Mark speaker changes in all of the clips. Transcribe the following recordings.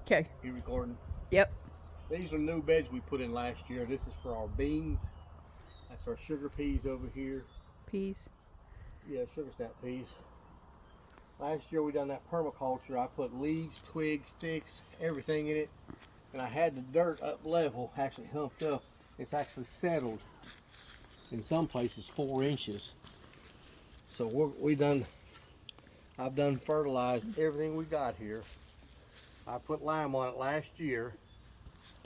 Speaker 1: Okay.
Speaker 2: You recording?
Speaker 1: Yep.
Speaker 2: These are new beds we put in last year. This is for our beans. That's our sugar peas over here.
Speaker 1: Peas.
Speaker 2: Yeah, sugar snap peas. Last year we done that permaculture. I put leaves, twigs, sticks, everything in it. And I had the dirt up level, actually humped up. It's actually settled in some places 4 inches. So I've done fertilized everything we got here. I put lime on it last year.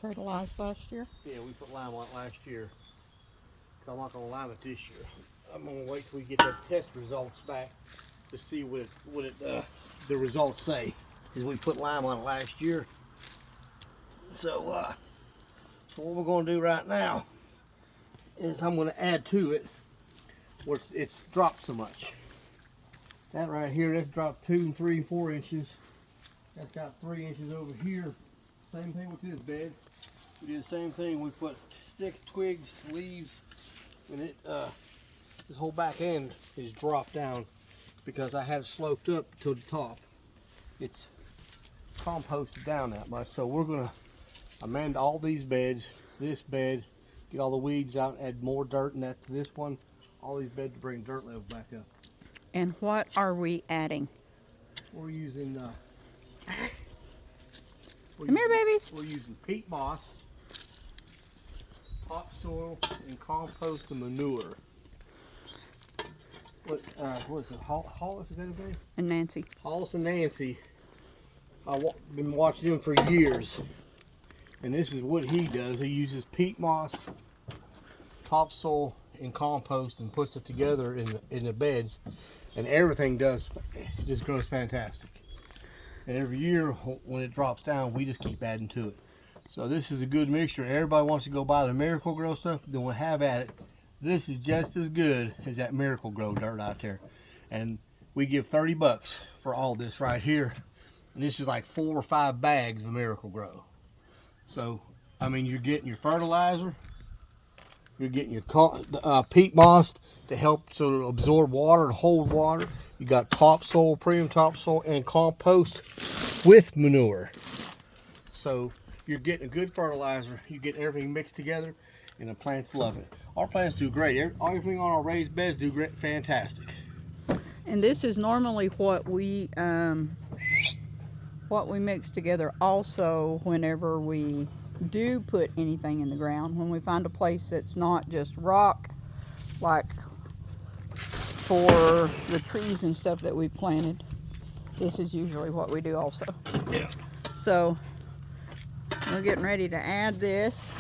Speaker 1: Fertilized last year?
Speaker 2: Yeah, we put lime on it last year. So I'm not gonna lime it this year. I'm gonna wait till we get the test results back to see what the results say. Because we put lime on it last year. So what we're gonna do right now is I'm gonna add to it where it's dropped so much. That right here, that's dropped 2, 3, 4 inches. That's got 3 inches over here. Same thing with this bed. We did the same thing. We put sticks, twigs, leaves, and this whole back end is dropped down because I had it sloped up to the top. It's composted down that much. So we're gonna amend all these beds. This bed, get all the weeds out, add more dirt in that to this one. All these beds to bring dirt level back up.
Speaker 1: And what are we adding?
Speaker 2: We're using
Speaker 1: Come here, babies.
Speaker 2: We're using peat moss, topsoil, and compost and manure. What is it? Hollis, is that his name?
Speaker 1: And Nancy.
Speaker 2: Hollis and Nancy. I've been watching him for years, and this is what he does. He uses peat moss, topsoil, and compost, and puts it together in the beds, and everything just grows fantastic. And every year when it drops down, we just keep adding to it. So this is a good mixture. Everybody wants to go buy the Miracle Grow stuff, then we'll have at it. This is just as good as that Miracle Grow dirt out there. And we give 30 bucks for all this right here. And this is like 4 or 5 bags of Miracle Grow. So, I mean, you're getting your fertilizer, you're getting your peat moss to help so it'll absorb water and hold water. You got topsoil, premium topsoil, and compost with manure. So you're getting a good fertilizer. You get everything mixed together, and the plants love it. Our plants do great. Everything on our raised beds do great, fantastic.
Speaker 1: And this is normally what we mix together also whenever we do put anything in the ground. When we find a place that's not just rock, like for the trees and stuff that we planted, this is usually what we do also.
Speaker 2: Yeah.
Speaker 1: So we're getting ready to add this.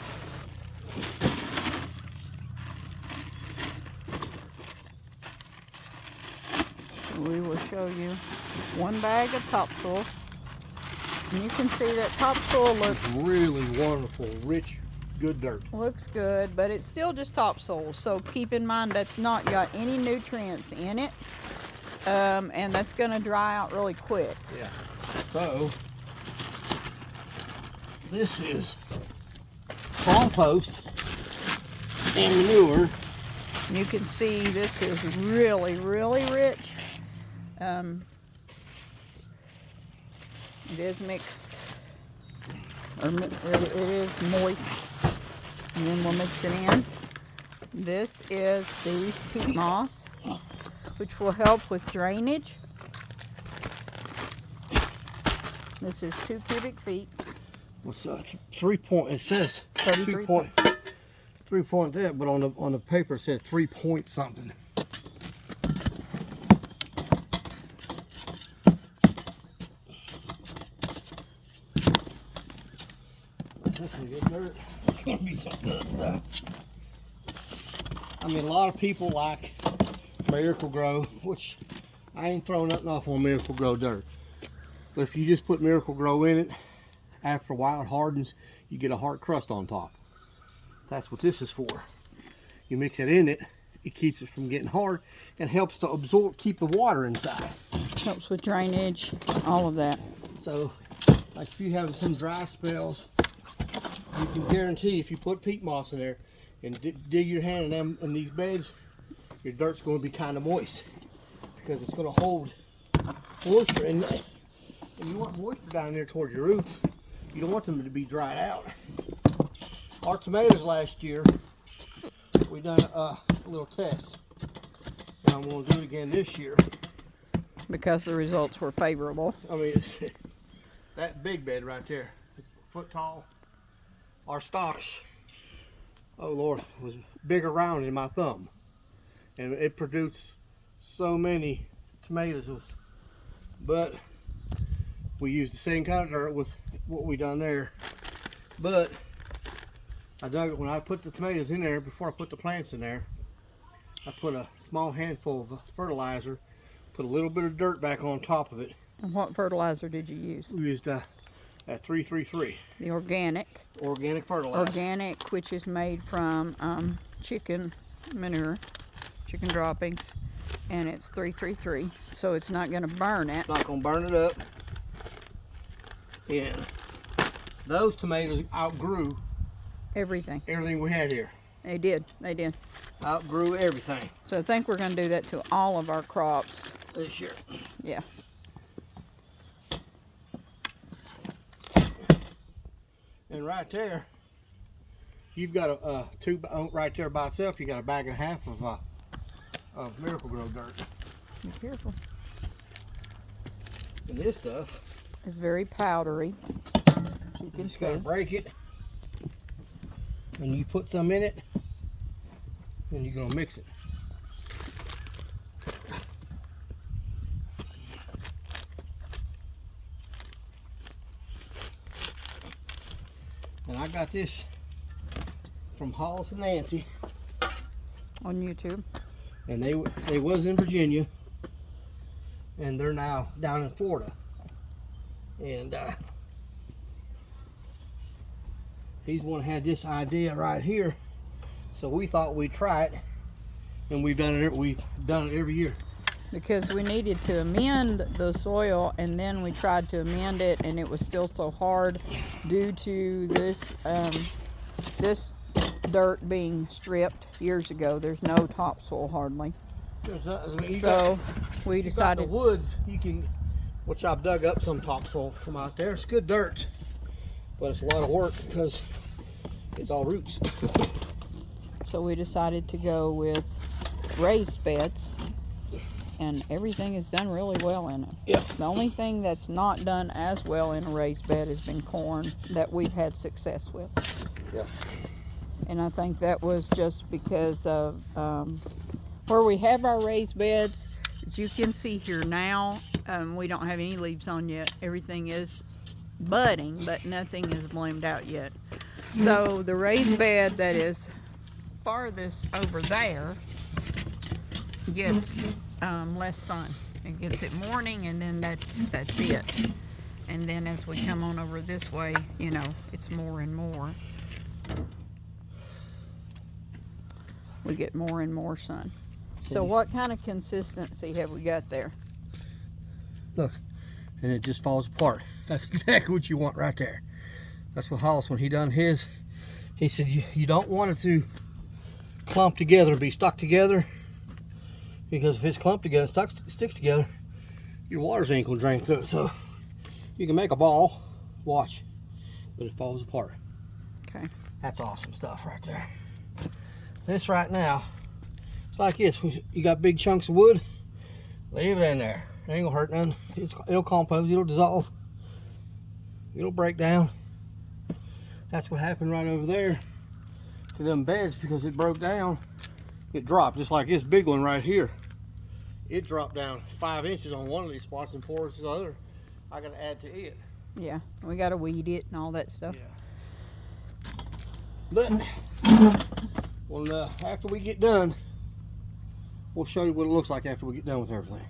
Speaker 1: We will show you 1 bag of topsoil. And you can see that topsoil looks
Speaker 2: really wonderful, rich, good dirt.
Speaker 1: Looks good, but it's still just topsoil. So keep in mind that's not got any nutrients in it. And that's going to dry out really quick.
Speaker 2: Yeah. So this is compost and manure.
Speaker 1: You can see this is really, really rich. It is mixed, or it is moist, and then we'll mix it in. This is the peat moss, which will help with drainage. This is 2 cubic feet.
Speaker 2: What's 3 point? It says
Speaker 1: 33.
Speaker 2: 3 point that, but on the paper it said 3 point something. This is good dirt. It's gonna be some good stuff. I mean, a lot of people like Miracle Grow, which I ain't throwing nothing off on Miracle Grow dirt. But if you just put Miracle Grow in it, after a while it hardens, you get a hard crust on top. That's what this is for. You mix it in it, it keeps it from getting hard and helps to absorb, keep the water inside.
Speaker 1: Helps with drainage, all of that.
Speaker 2: So, like if you have some dry spells, you can guarantee if you put peat moss in there and dig your hand in these beds, your dirt's going to be kind of moist because it's going to hold moisture, and you want moisture down there towards your roots. You don't want them to be dried out. Our tomatoes last year, we done a little test. And I'm going to do it again this year.
Speaker 1: Because the results were favorable.
Speaker 2: I mean, it's that big bed right there. It's a foot tall. Our stalks, oh Lord, was bigger round than my thumb. And it produced so many tomatoes. But we used the same kind of dirt with what we done there. But I dug it when I put the tomatoes in there, before I put the plants in there, I put a small handful of fertilizer, put a little bit of dirt back on top of it.
Speaker 1: And what fertilizer did you use?
Speaker 2: We used that 333.
Speaker 1: The organic.
Speaker 2: Organic fertilizer.
Speaker 1: Organic, which is made from chicken manure, chicken droppings, and it's 333, so it's not going to burn it.
Speaker 2: It's not going to burn it up. And those tomatoes outgrew
Speaker 1: everything
Speaker 2: we had here.
Speaker 1: They did.
Speaker 2: Outgrew everything.
Speaker 1: So I think we're going to do that to all of our crops
Speaker 2: this year.
Speaker 1: Yeah.
Speaker 2: And right there, you've got a tube right there by itself. You got a bag and a half of Miracle Grow dirt.
Speaker 1: Be careful.
Speaker 2: And this stuff,
Speaker 1: it's very powdery. You can
Speaker 2: just gotta break it, and you put some in it, and you're gonna mix it. And I got this from Hollis and Nancy
Speaker 1: on YouTube,
Speaker 2: and they was in Virginia, and they're now down in Florida. And he's the one who had this idea right here, so we thought we'd try it, and we've done it every year.
Speaker 1: Because we needed to amend the soil, and then we tried to amend it, and it was still so hard due to this this dirt being stripped years ago. There's no topsoil hardly. So we decided
Speaker 2: the woods, which I've dug up some topsoil from out there. It's good dirt, but it's a lot of work because it's all roots.
Speaker 1: So we decided to go with raised beds, and everything is done really well in it.
Speaker 2: Yep.
Speaker 1: The only thing that's not done as well in a raised bed has been corn that we've had success with.
Speaker 2: Yeah.
Speaker 1: And I think that was just because of where we have our raised beds. As you can see here now, we don't have any leaves on yet. Everything is budding, but nothing is bloomed out yet. So the raised bed that is farthest over there gets less sun. It gets it morning, and then that's it. And then as we come on over this way, you know, it's more and more. We get more and more sun. So what kind of consistency have we got there?
Speaker 2: Look, and it just falls apart. That's exactly what you want right there. That's what Hollis, when he done his, he said you don't want it to clump together, be stuck together, because if it's clumped together, sticks together, your waters ain't gonna drain through it. So you can make a ball, watch, but it falls apart.
Speaker 1: Okay.
Speaker 2: That's awesome stuff right there. This right now, it's like this. You got big chunks of wood, leave it in there. It ain't gonna hurt none. It'll compose, it'll dissolve, it'll break down. That's what happened right over there to them beds, because it broke down. It dropped, just like this big one right here. It dropped down 5 inches on one of these spots and 4 inches on the other. I gotta add to it.
Speaker 1: Yeah, we gotta weed it and all that stuff.
Speaker 2: Yeah. But well, after we get done, we'll show you what it looks like after we get done with everything.